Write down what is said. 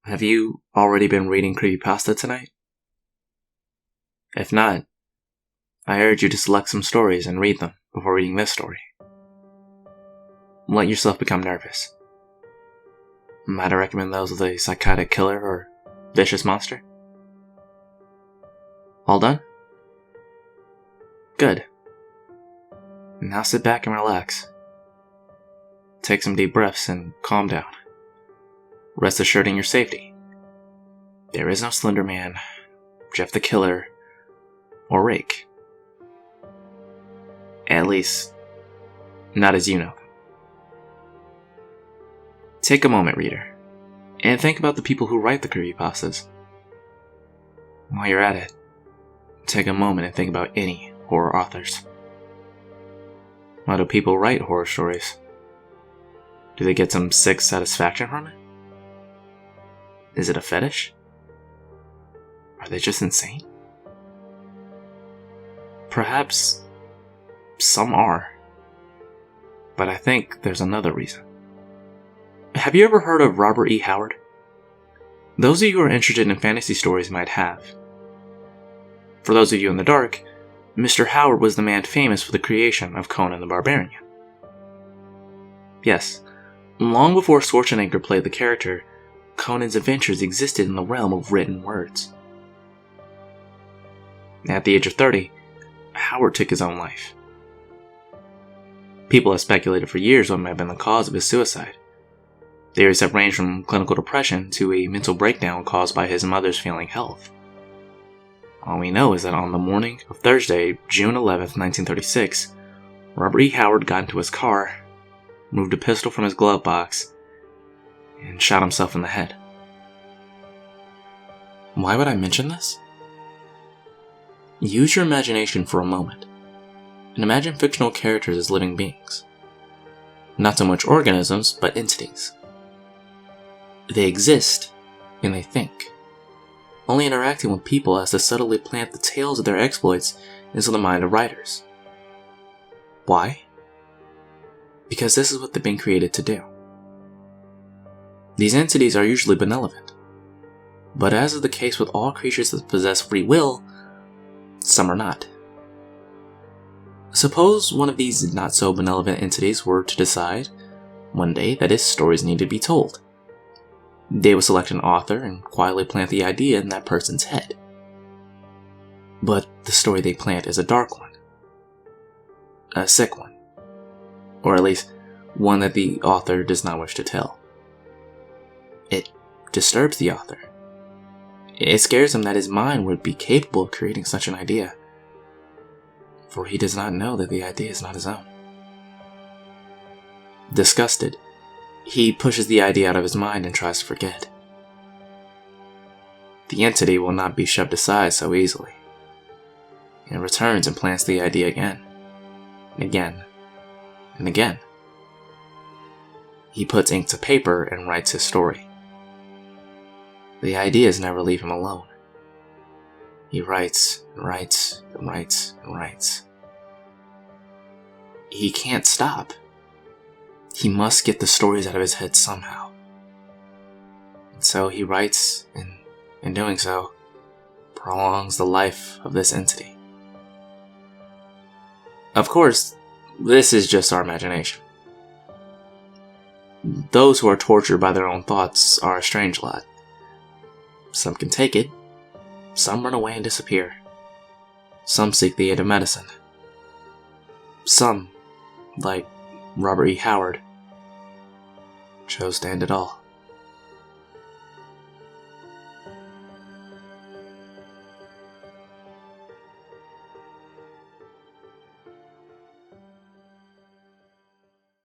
Have you already been reading Creepypasta tonight? If not, I urge you to select some stories and read them before reading this story. Let yourself become nervous. Might I recommend those of a psychotic killer or vicious monster? All done? Good. Now sit back and relax. Take some deep breaths and calm down. Rest assured in your safety. There is no Slender Man, Jeff the Killer, or Rake. At least, not as you know them. Take a moment, reader, and think about the people who write the creepypastas. While you're at it, take a moment and think about any horror authors. Why do people write horror stories? Do they get some sick satisfaction from it? Is it a fetish? Are they just insane? Perhaps some are, but I think there's another reason. Have you ever heard of Robert E. Howard? Those of you who are interested in fantasy stories might have. For those of you in the dark, Mr. Howard was the man famous for the creation of Conan the Barbarian. Yes, long before Schwarzenegger played the character, Conan's adventures existed in the realm of written words. At the age of 30, Howard took his own life. People have speculated for years what might have been the cause of his suicide. Theories have ranged from clinical depression to a mental breakdown caused by his mother's failing health. All we know is that on the morning of Thursday, June 11th, 1936, Robert E. Howard got into his car, moved a pistol from his glove box, and shot himself in the head. Why would I mention this? Use your imagination for a moment, and imagine fictional characters as living beings. Not so much organisms, but entities. They exist, and they think, only interacting with people as to subtly plant the tales of their exploits into the mind of writers. Why? Because this is what they've been created to do. These entities are usually benevolent, but as is the case with all creatures that possess free will, some are not. Suppose one of these not-so-benevolent entities were to decide, one day, that his stories need to be told. They would select an author and quietly plant the idea in that person's head. But the story they plant is a dark one. A sick one. Or at least, one that the author does not wish to tell. It disturbs the author. It scares him that his mind would be capable of creating such an idea, for he does not know that the idea is not his own. Disgusted, he pushes the idea out of his mind and tries to forget. The entity will not be shoved aside so easily. It returns and plants the idea again, and again, and again. He puts ink to paper and writes his story. The ideas never leave him alone. He writes, and writes, and writes, and writes. He can't stop. He must get the stories out of his head somehow. And so he writes, and in doing so, prolongs the life of this entity. Of course, this is just our imagination. Those who are tortured by their own thoughts are a strange lot. Some can take it, some run away and disappear. Some seek the aid of medicine. Some, like Robert E. Howard, chose to end it all.